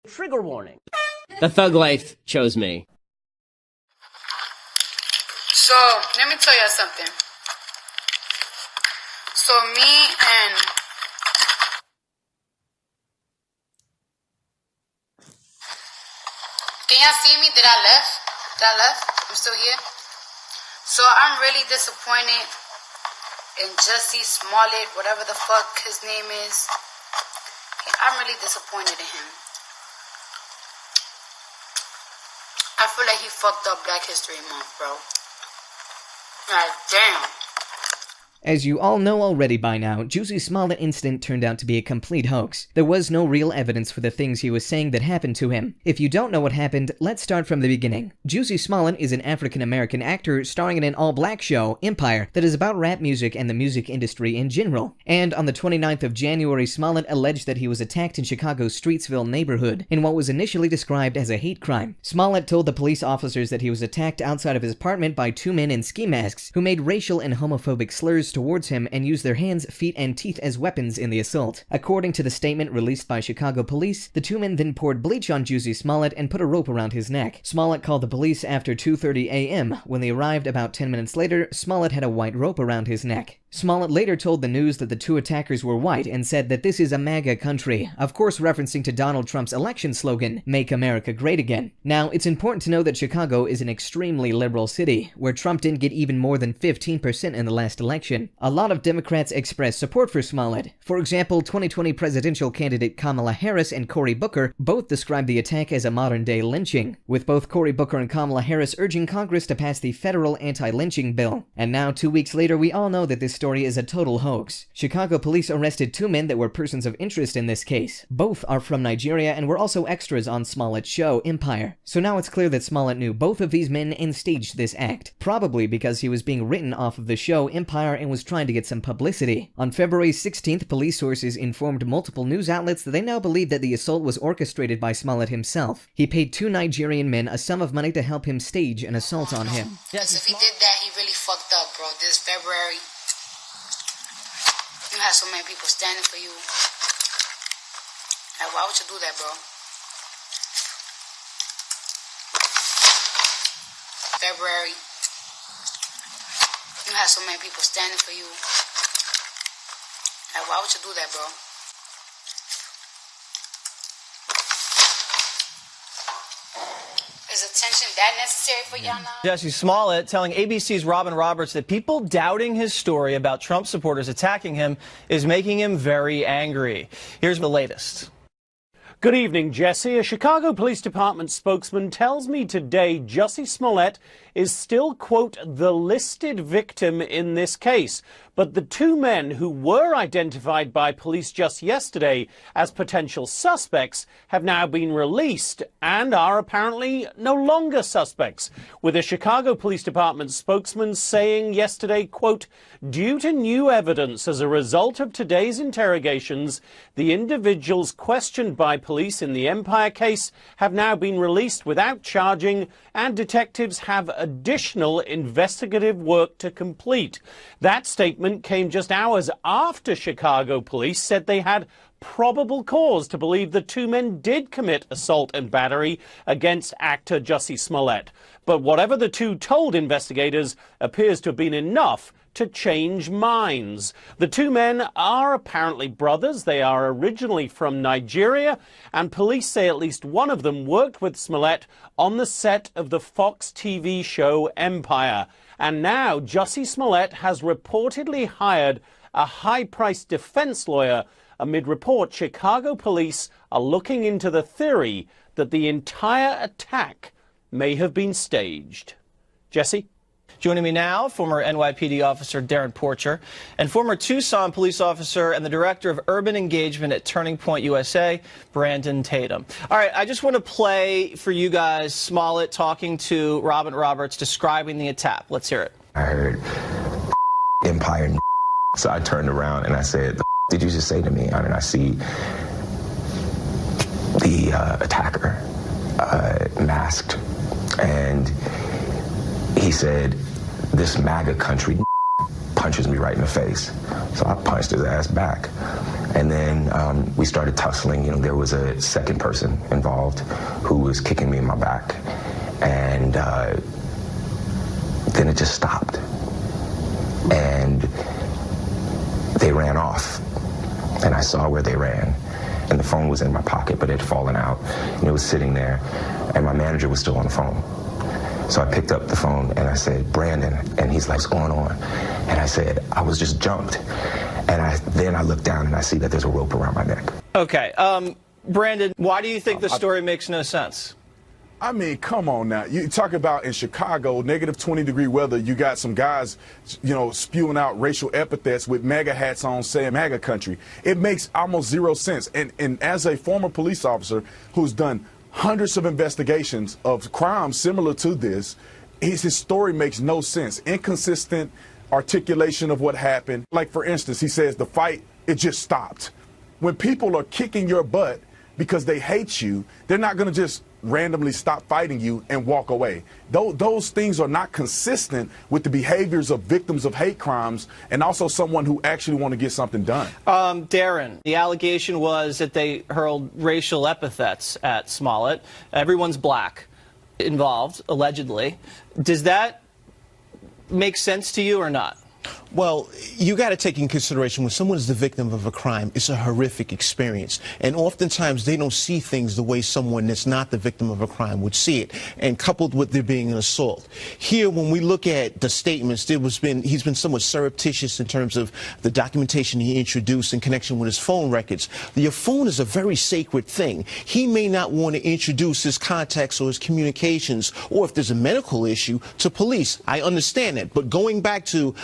Trigger warning. The thug life chose me. So, let me tell you something. So, can y'all see me? Did I left? I'm still here. So, I'm really disappointed in Jussie Smollett, whatever the fuck his name is. I'm really disappointed in him. I feel like he fucked up Black History Month, bro. God damn. As you all know already by now, Jussie Smollett incident turned out to be a complete hoax. There was no real evidence for the things he was saying that happened to him. If you don't know what happened, let's start from the beginning. Jussie Smollett is an African-American actor starring in an all-black show, Empire, that is about rap music and the music industry in general. And on the 29th of January, Smollett alleged that he was attacked in Chicago's Streetsville neighborhood in what was initially described as a hate crime. Smollett told the police officers that he was attacked outside of his apartment by two men in ski masks who made racial and homophobic slurs towards him and used their hands, feet, and teeth as weapons in the assault. According to the statement released by Chicago police, the two men then poured bleach on Jussie Smollett and put a rope around his neck. Smollett called the police after 2:30 a.m. When they arrived about 10 minutes later, Smollett had a white rope around his neck. Smollett later told the news that the two attackers were white and said that this is a MAGA country, of course referencing to Donald Trump's election slogan, "Make America Great Again." Now, it's important to know that Chicago is an extremely liberal city, where Trump didn't get even more than 15% in the last election. A lot of Democrats expressed support for Smollett. For example, 2020 presidential candidate Kamala Harris and Cory Booker both described the attack as a modern-day lynching, with both Cory Booker and Kamala Harris urging Congress to pass the federal anti-lynching bill. And now, 2 weeks later, we all know that this story is a total hoax. Chicago police arrested two men that were persons of interest in this case. Both are from Nigeria and were also extras on Smollett's show, Empire. So now it's clear that Smollett knew both of these men and staged this act, probably because he was being written off of the show Empire and was trying to get some publicity. On February 16th, police sources informed multiple news outlets that they now believe that the assault was orchestrated by Smollett himself. He paid two Nigerian men a sum of money to help him stage an assault on him. Because if he did that, he really fucked up, bro. This February, you had so many people standing for you. Like, why would you do that, bro? February, you had so many people standing for you. Like, why would you do that, bro? Is attention that necessary for y'all now? Jussie Smollett telling ABC's Robin Roberts that people doubting his story about Trump supporters attacking him is making him very angry. Here's the latest. Good evening, Jesse. A Chicago Police Department spokesman tells me today Jussie Smollett is still, quote, the listed victim in this case. But the two men who were identified by police just yesterday as potential suspects have now been released and are apparently no longer suspects, with a Chicago Police Department spokesman saying yesterday, quote, due to new evidence as a result of today's interrogations, the individuals questioned by police in the Empire case have now been released without charging, and detectives have additional investigative work to complete. That statement came just hours after Chicago police said they had probable cause to believe the two men did commit assault and battery against actor Jussie Smollett. But whatever the two told investigators appears to have been enough to change minds. The two men are apparently brothers. They are originally from Nigeria, and police say at least one of them worked with Smollett on the set of the Fox TV show Empire. And now Jussie Smollett has reportedly hired a high-priced defense lawyer amid reports Chicago police are looking into the theory that the entire attack may have been staged. Jesse? Joining me now, former NYPD officer Darren Porcher and former Tucson police officer and the director of urban engagement at Turning Point USA, Brandon Tatum. All right, I just want to play for you guys Smollett talking to Robin Roberts describing the attack. Let's hear it. I heard Empire, so I turned around and I said, the did you just say to me? And I see the attacker masked, and he said, this MAGA country punches me right in the face. So I punched his ass back. And then we started tussling. You know, there was a second person involved who was kicking me in my back. And then it just stopped. And they ran off. And I saw where they ran. And the phone was in my pocket, but it had fallen out. And it was sitting there. And my manager was still on the phone. So I picked up the phone and I said, Brandon. And he's like, what's going on? And I said, I was just jumped. And then I looked down and I see that there's a rope around my neck. Okay. Brandon, why do you think the story makes no sense? I mean, come on now. You talk about in Chicago, negative 20-degree weather, you got some guys, you know, spewing out racial epithets with MAGA hats on saying MAGA country. It makes almost zero sense. And as a former police officer who's done hundreds of investigations of crimes similar to this, his story makes no sense. Inconsistent articulation of what happened. Like, for instance, he says the fight, it just stopped. When people are kicking your butt because they hate you, they're not going to just randomly stop fighting you and walk away. Those things are not consistent with the behaviors of victims of hate crimes and also someone who actually want to get something done. Darren, the allegation was that they hurled racial epithets at Smollett. Everyone's black involved, allegedly. Does that make sense to you or not? Well, you got to take in consideration when someone is the victim of a crime, it's a horrific experience. And oftentimes they don't see things the way someone that's not the victim of a crime would see it. And coupled with there being an assault. Here, when we look at the statements, he's been somewhat surreptitious in terms of the documentation he introduced in connection with his phone records. Your phone is a very sacred thing. He may not want to introduce his contacts or his communications, or if there's a medical issue, to police. I understand that. But going back to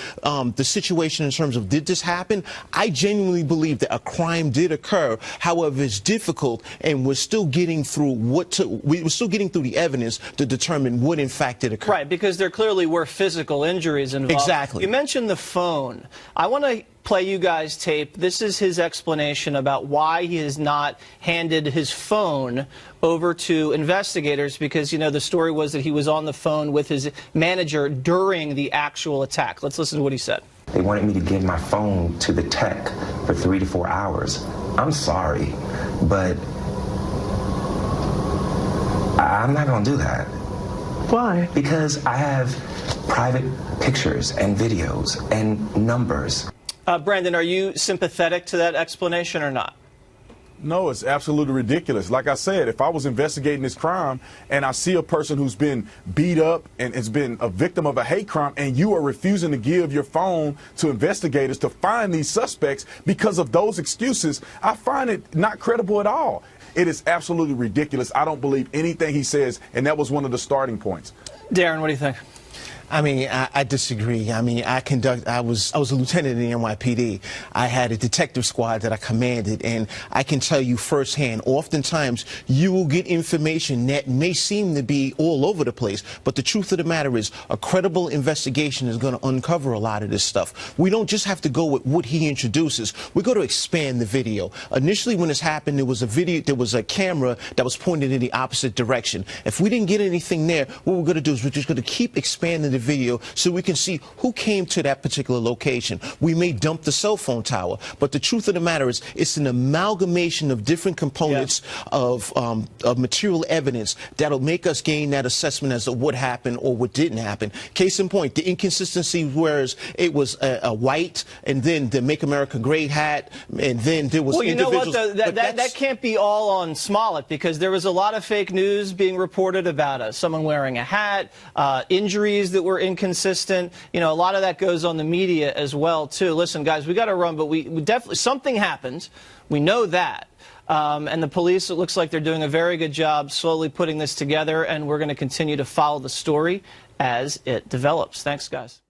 the situation in terms of did this happen, I genuinely believe that a crime did occur. However, it's difficult, and we're still getting through we're still getting through the evidence to determine what in fact did occur. Right, because there clearly were physical injuries involved. Exactly. You mentioned the phone. I want to play you guys tape. This is his explanation about why he has not handed his phone over to investigators, because, you know, the story was that he was on the phone with his manager during the actual attack. Let's listen to what he said. They wanted me to give my phone to the tech for 3 to 4 hours. I'm sorry, but I'm not going to do that. Why? Because I have private pictures and videos and numbers. Brandon, are you sympathetic to that explanation or not? No, it's absolutely ridiculous. Like I said, if I was investigating this crime and I see a person who's been beat up and has been a victim of a hate crime, and you are refusing to give your phone to investigators to find these suspects because of those excuses, I find it not credible at all. It is absolutely ridiculous. I don't believe anything he says, and that was one of the starting points. Darren, what do you think? I mean, I disagree. I mean, I was a lieutenant in the NYPD. I had a detective squad that I commanded, and I can tell you firsthand, oftentimes you will get information that may seem to be all over the place, but the truth of the matter is a credible investigation is going to uncover a lot of this stuff. We don't just have to go with what he introduces. We're going to expand the video. Initially, when this happened, there was a camera that was pointed in the opposite direction. If we didn't get anything there, what we're going to do is we're just going to keep expanding the video so we can see who came to that particular location. We may dump the cell phone tower, but the truth of the matter is it's an amalgamation of different components of material evidence that'll make us gain that assessment as to what happened or what didn't happen. Case in point, the inconsistency, whereas it was a white and then the Make America Great hat, and then there was individuals. Well, you know what, that can't be all on Smollett, because there was a lot of fake news being reported about someone wearing a hat, injuries that were inconsistent. You know, a lot of that goes on the media as well, too. Listen, guys, we got to run, but we definitely, something happened. We know that. And the police, it looks like they're doing a very good job slowly putting this together, and we're going to continue to follow the story as it develops. Thanks, guys.